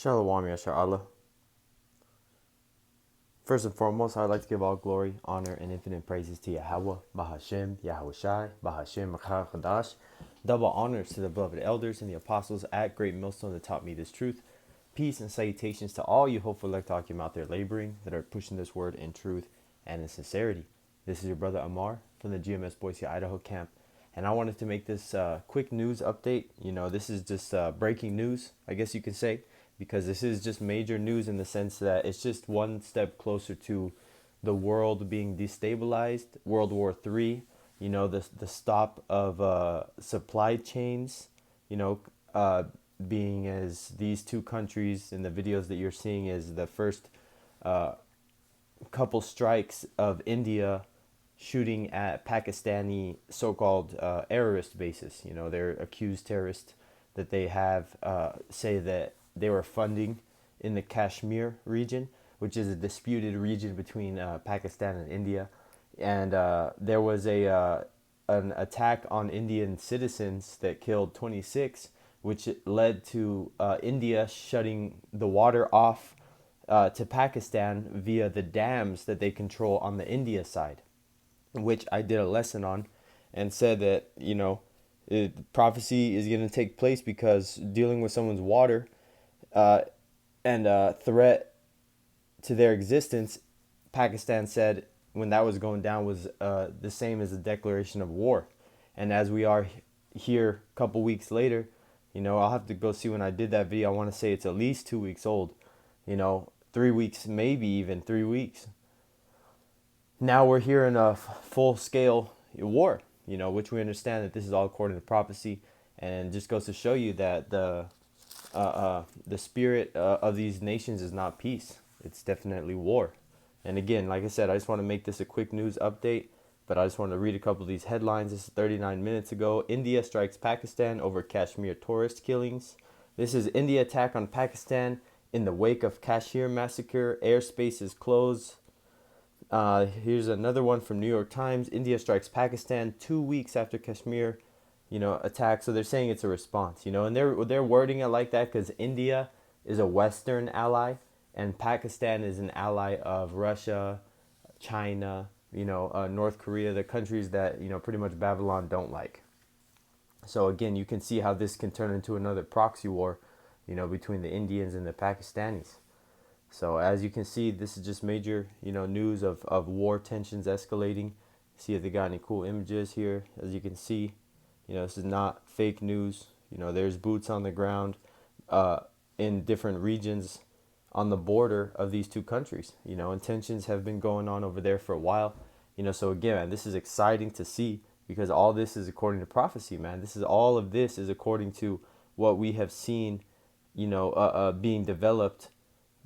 Shalom Yashar. First and foremost, I'd like to give all glory, honor, and infinite praises to Yahweh, Bahashem, Yahweh Shai, Bahashem, Machar Chadash. Double honors to the beloved elders and the apostles at Great Millstone that taught me this truth. Peace and salutations to all you hopeful elect Akim out there laboring that are pushing this word in truth and in sincerity. This is your brother Amar from the GMS Boise, Idaho camp. And I wanted to make this quick news update. This is just breaking news, I guess you could say, because this is just major news in the sense that it's just one step closer to the world being destabilized, World War III, the stop of supply chains, being as these two countries in the videos that you're seeing is the first couple strikes of India shooting at Pakistani so-called terrorist bases. They're accused terrorists that they have say that they were funding in the Kashmir region, which is a disputed region between Pakistan and India. And there was an attack on Indian citizens that killed 26, which led to India shutting the water off to Pakistan via the dams that they control on the India side, which I did a lesson on and said that, prophecy is going to take place because dealing with someone's water and threat to their existence, Pakistan said when that was going down was the same as a declaration of war. And as we are here a couple weeks later, I'll have to go see when I did that video. I want to say it's at least 2 weeks old, 3 weeks, maybe even 3 weeks. Now we're here in a full-scale war, which we understand that this is all according to prophecy, and just goes to show you that the spirit of these nations is not peace. It's definitely war. And again, like I said, I just want to make this a quick news update, but I just want to read a couple of these headlines. This is 39 minutes ago. India strikes Pakistan over Kashmir tourist killings. This is India attack on Pakistan in the wake of Kashmir massacre. Airspace is closed. Here's another one from New York Times. India strikes Pakistan 2 weeks after Kashmir, attack. So they're saying it's a response, and they're wording it like that because India is a Western ally and Pakistan is an ally of Russia, China, North Korea, the countries that, pretty much Babylon don't like. So again, you can see how this can turn into another proxy war, between the Indians and the Pakistanis. So as you can see, this is just major, news of war tensions escalating. See if they got any cool images here. As you can see, this is not fake news. There's boots on the ground in different regions on the border of these two countries. And tensions have been going on over there for a while. So again, man, this is exciting to see because all this is according to prophecy, man. All of this is according to what we have seen, being developed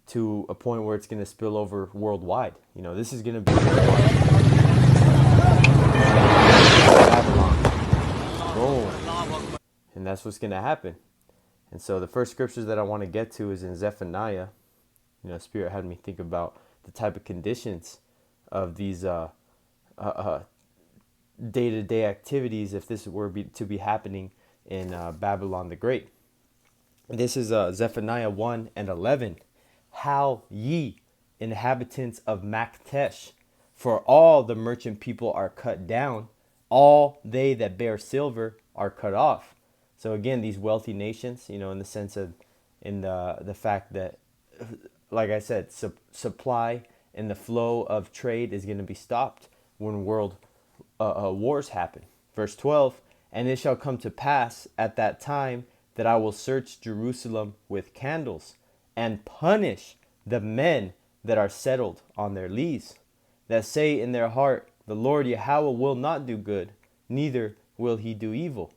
to a point where it's going to spill over worldwide. This is going to be Babylon. Boom. And that's what's going to happen. And so the first scriptures that I want to get to is in Zephaniah. Spirit had me think about the type of conditions of these day-to-day activities if this were to be happening in Babylon the Great. This is Zephaniah 1 and 11. How ye, inhabitants of Maktesh, for all the merchant people are cut down, all they that bear silver are cut off. So again, these wealthy nations, in the sense of, in the fact that, like I said, supply and the flow of trade is going to be stopped when world wars happen. Verse 12, and it shall come to pass at that time that I will search Jerusalem with candles and punish the men that are settled on their lees, that say in their heart, the Lord Yahweh will not do good, neither will he do evil.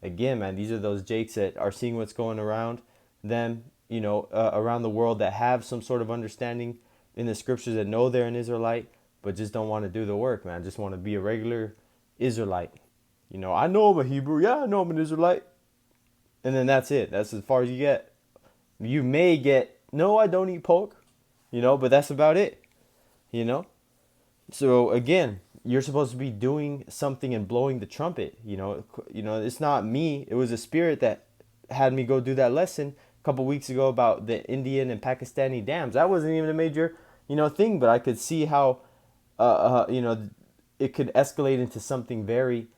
Again, man, these are those jakes that are seeing what's going around them, around the world, that have some sort of understanding in the scriptures, that know they're an Israelite, but just don't want to do the work, man. Just want to be a regular Israelite. I know I'm a Hebrew. Yeah, I know I'm an Israelite. And then that's it. That's as far as you get. You may get, no, I don't eat pork, but that's about it, So again, you're supposed to be doing something and blowing the trumpet, it's not me. It was a spirit that had me go do that lesson a couple weeks ago about the Indian and Pakistani dams. That wasn't even a major, thing, but I could see how, it could escalate into something very,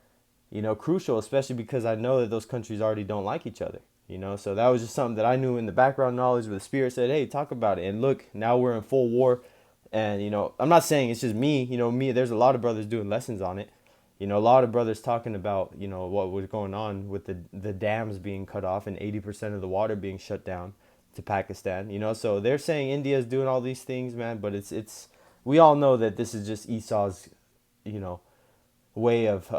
crucial, especially because I know that those countries already don't like each other. So that was just something that I knew in the background knowledge, where the Spirit said, hey, talk about it. And look, now we're in full war. And, I'm not saying it's just me, there's a lot of brothers doing lessons on it. A lot of brothers talking about, what was going on with the dams being cut off and 80% of the water being shut down to Pakistan. So they're saying India is doing all these things, man, but it's we all know that this is just Esau's, you know, way of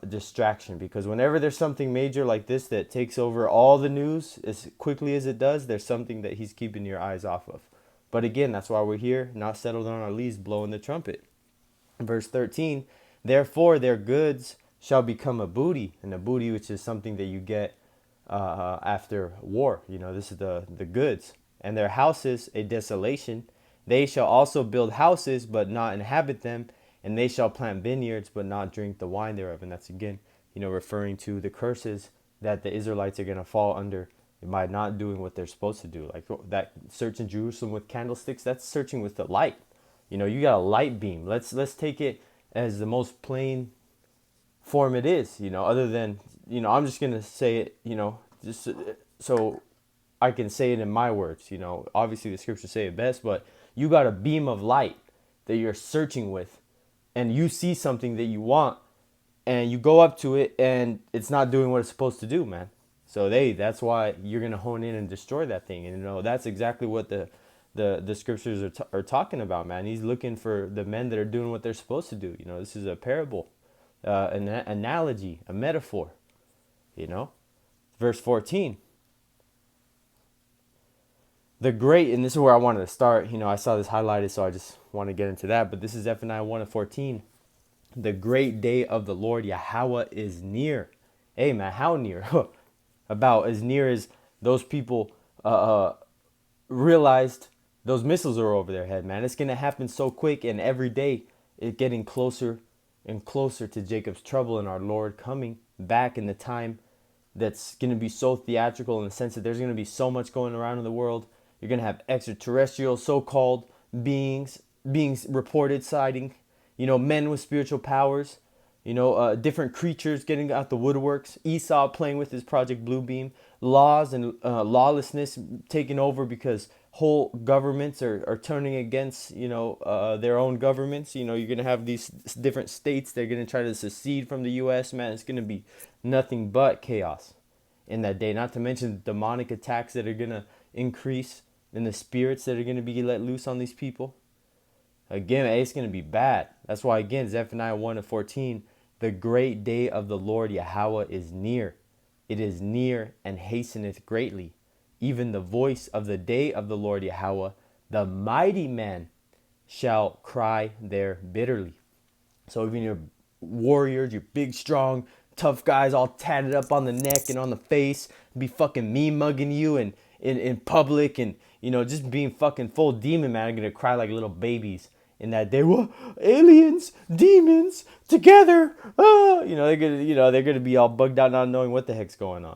distraction, because whenever there's something major like this that takes over all the news as quickly as it does, there's something that he's keeping your eyes off of. But again, that's why we're here, not settled on our leaves, blowing the trumpet. Verse 13, therefore their goods shall become a booty, and a booty, which is something that you get after war. This is the goods. And their houses a desolation. They shall also build houses, but not inhabit them. And they shall plant vineyards, but not drink the wine thereof. And that's again, referring to the curses that the Israelites are going to fall under by not doing what they're supposed to do. Like that search in Jerusalem with candlesticks, that's searching with the light. You got a light beam. Let's take it as the most plain form it is, other than, I'm just going to say it, just so I can say it in my words. Obviously the scriptures say it best, but you got a beam of light that you're searching with, and you see something that you want, and you go up to it, and it's not doing what it's supposed to do, man. So that's why you're going to hone in and destroy that thing. And, that's exactly what the scriptures are talking about, man. He's looking for the men that are doing what they're supposed to do. This is a parable, an analogy, a metaphor, Verse 14. The great, and this is where I wanted to start. I saw this highlighted, so I just want to get into that. But this is Zephaniah 1:14. The great day of the Lord Yahweh is near. Hey, man, how near? About as near as those people realized those missiles are over their head, man. It's going to happen so quick, and every day it's getting closer and closer to Jacob's trouble and our Lord coming back in the time that's going to be so theatrical, in the sense that there's going to be so much going around in the world. You're going to have extraterrestrial so-called beings reported sighting, men with spiritual powers, different creatures getting out the woodworks, Esau playing with his Project Bluebeam, laws and lawlessness taking over because whole governments are turning against, their own governments. You're going to have these different states. They're going to try to secede from the U.S., man. It's going to be nothing but chaos in that day, not to mention demonic attacks that are going to increase and the spirits that are going to be let loose on these people. Again, it's going to be bad. That's why, again, Zephaniah 1:14, the great day of the Lord Yahweh is near. It is near and hasteneth greatly. Even the voice of the day of the Lord Yahweh, the mighty man shall cry there bitterly. So even your warriors, your big, strong, tough guys all tatted up on the neck and on the face, be fucking me mugging you and in public, and just being fucking full demon, man, are gonna cry like little babies in that day. Well, aliens, demons together, they're gonna be all bugged out, not knowing what the heck's going on.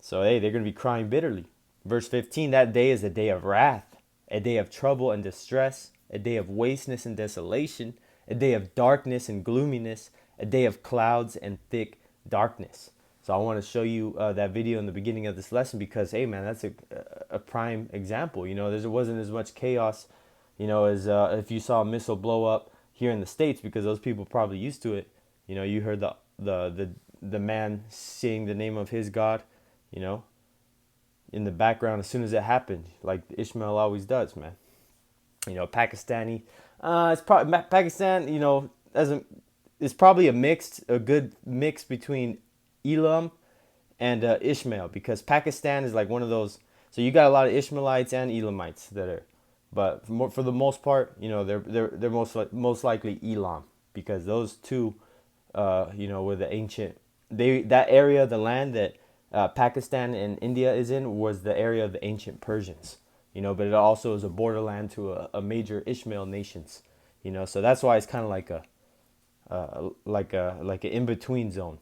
So hey, they're gonna be crying bitterly. Verse 15, that day is a day of wrath, a day of trouble and distress, a day of wasteness and desolation, a day of darkness and gloominess, a day of clouds and thick darkness. So I want to show you that video in the beginning of this lesson, because, hey, man, that's a prime example. There wasn't as much chaos, as if you saw a missile blow up here in the States, because those people probably used to it. You heard the man saying the name of his God, in the background as soon as it happened, like Ishmael always does, man. Pakistani, it's probably Pakistan. It's probably a good mix between Elam and Ishmael, because Pakistan is like one of those. So you got a lot of Ishmaelites and Elamites that are, but for the most part, they're most likely Elam, because those two, were the ancient. That area of the land that Pakistan and India is in was the area of the ancient Persians. But it also is a borderland to a major Ishmael nations. So that's why it's kind of like an in between zone,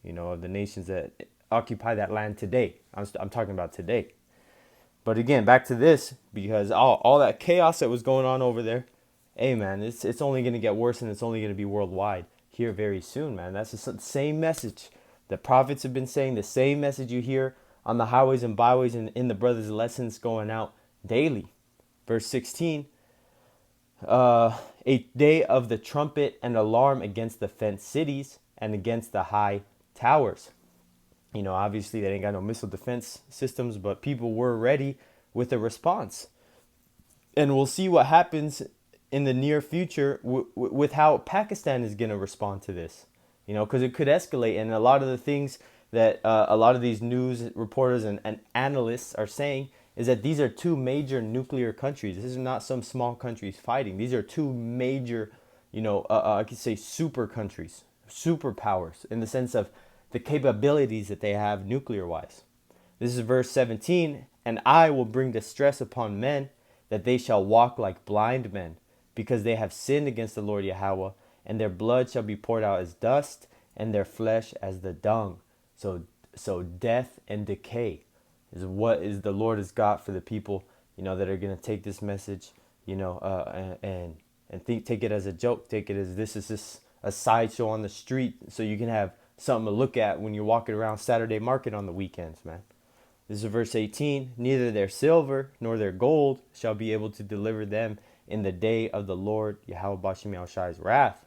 of the nations that occupy that land today. I'm talking about today. But again, back to this, because all that chaos that was going on over there, hey man, it's only going to get worse, and it's only going to be worldwide here very soon, man. That's the same message the prophets have been saying, the same message you hear on the highways and byways and in the brothers' lessons going out daily. Verse 16, a day of the trumpet and alarm against the fenced cities and against the high towers. You know, obviously they ain't got no missile defense systems, but people were ready with a response. And we'll see what happens in the near future with how Pakistan is going to respond to this. You know, because it could escalate. And a lot of the things that a lot of these news reporters and analysts are saying is that these are two major nuclear countries. This is not some small countries fighting. These are two major, you know, I could say super countries, superpowers, in the sense of the capabilities that they have nuclear-wise. This is verse 17. And I will bring distress upon men, that they shall walk like blind men, because they have sinned against the Lord Yahweh, and their blood shall be poured out as dust, and their flesh as the dung. So death and decay is what is the Lord has got for the people, you know, that are going to take this message, you know, and take it as a joke, take it as this is just a sideshow on the street, so you can have something to look at when you're walking around Saturday market on the weekends, man. This is verse 18. Neither their silver nor their gold shall be able to deliver them in the day of the Lord Yahweh Bashim Yahushai's wrath.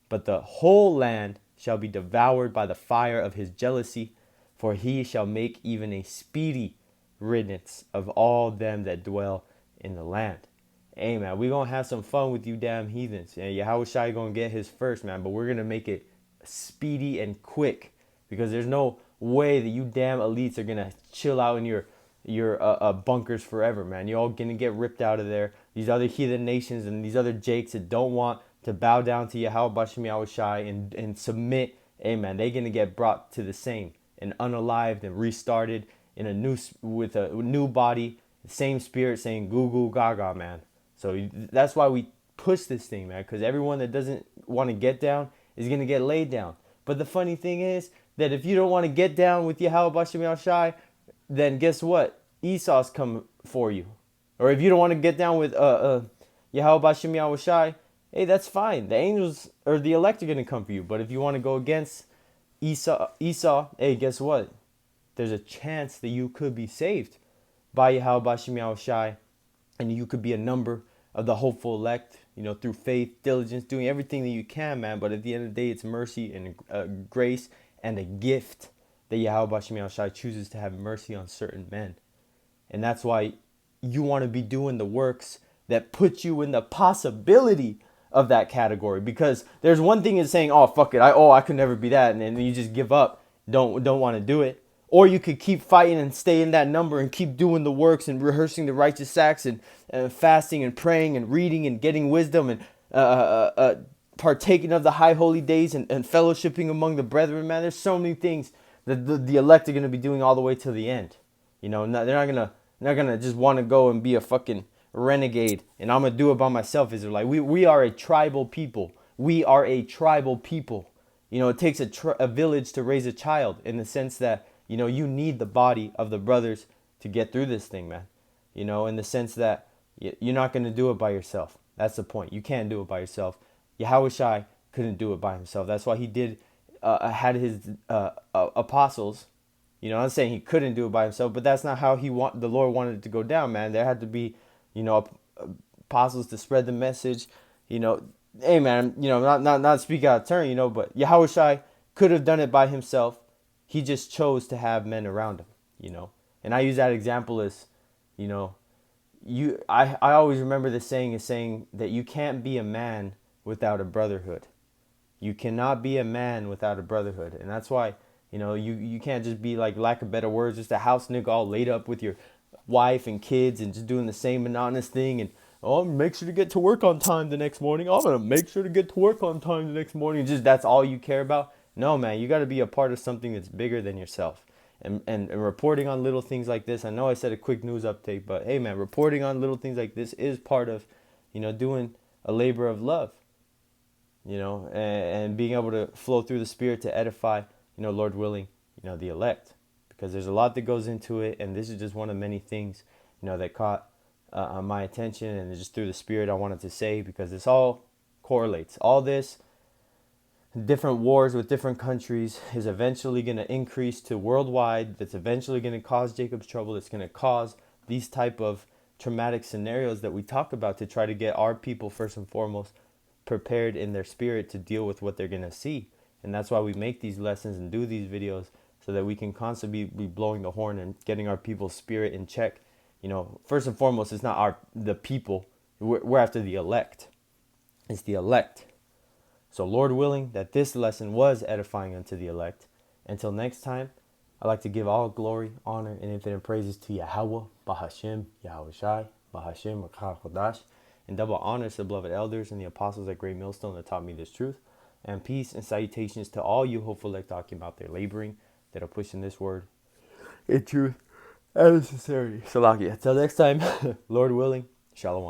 But the whole land shall be devoured by the fire of his jealousy, for he shall make even a speedy riddance of all them that dwell in the land. Hey, man, we're going to have some fun with you damn heathens. And Yahushai going to get his first, man, but we're going to make it speedy and quick, because there's no way that you damn elites are going to chill out in your bunkers forever, man. You're all going to get ripped out of there. These other heathen nations and these other jakes that don't want to bow down to Yahweh Bashim Yahushai and submit, amen, they're going to get brought to the same and unalived and restarted in a new body, same spirit saying goo goo gaga, man. So that's why we push this thing, man, because everyone that doesn't want to get down is going to get laid down. But the funny thing is that if you don't want to get down with Yahweh Bashim Yahushai, then guess what? Esau's come for you. Or if you don't want to get down with Yahweh Bashim Yahushai, hey, that's fine. The angels or the elect are going to come for you. But if you want to go against Esau, hey, guess what? There's a chance that you could be saved by Yahweh Bashim Yahushai, and you could be a number of the hopeful elect, you know, through faith, diligence, doing everything that you can, man. But at the end of the day, it's mercy and grace and a gift that Yahweh Bashim Yahushai chooses to have mercy on certain men. And that's why you want to be doing the works that put you in the possibility of that category. Because there's one thing is saying, oh, fuck it, I could never be that, and then you just give up, don't want to do it. Or you could keep fighting and stay in that number and keep doing the works and rehearsing the righteous acts and fasting and praying and reading and getting wisdom and partaking of the high holy days and fellowshipping among the brethren, man. There's so many things that the elect are going to be doing all the way till the end. You know, they're not gonna just want to go and be a fucking renegade and I'm gonna do it by myself. Israelite. We are a tribal people. We are a tribal people. You know, it takes a village to raise a child, in the sense that, you know, you need the body of the brothers to get through this thing, man. You know, in the sense that you're not going to do it by yourself. That's the point. You can't do it by yourself. Yahushai couldn't do it by himself. That's why he had his apostles. You know, I'm not saying he couldn't do it by himself, but that's not how the Lord wanted it to go down, man. There had to be, you know, apostles to spread the message. You know, hey, man, you know, not speak out of turn, you know, but Yahushai could have done it by himself. He just chose to have men around him, you know. And I use that example as, you know, I always remember this saying is saying that you can't be a man without a brotherhood. You cannot be a man without a brotherhood. And that's why, you know, you can't just be, like, lack of better words, just a house nigga all laid up with your wife and kids and just doing the same monotonous thing. And, oh, make sure to get to work on time the next morning. I'm going to make sure to get to work on time the next morning. Just that's all you care about. No, man, you got to be a part of something that's bigger than yourself. And reporting on little things like this. I know I said a quick news update, but hey, man, reporting on little things like this is part of, you know, doing a labor of love, you know, and being able to flow through the Spirit to edify, you know, Lord willing, you know, the elect. Because there's a lot that goes into it, and this is just one of many things that caught my attention, and just through the Spirit I wanted to say, because this all correlates. All this, different wars with different countries, is eventually going to increase to worldwide. That's eventually going to cause Jacob's trouble. That's going to cause these type of traumatic scenarios that we talk about, to try to get our people first and foremost prepared in their spirit to deal with what they're going to see. And that's why we make these lessons and do these videos, so that we can constantly be blowing the horn and getting our people's spirit in check. First and foremost, it's not the people. We're after the elect. It's the elect. So Lord willing, that this lesson was edifying unto the elect. Until next time, I'd like to give all glory, honor, and infinite praises to Yahweh, Bahashim, Yahushai, Bahashim, Rakah Kodash, and double honors to the beloved elders and the apostles at Great Millstone that taught me this truth. And peace and salutations to all you hopeful elect Akim out there laboring, that are pushing this word in truth and in sincerity. Salaki. Until next time, Lord willing, Shalom.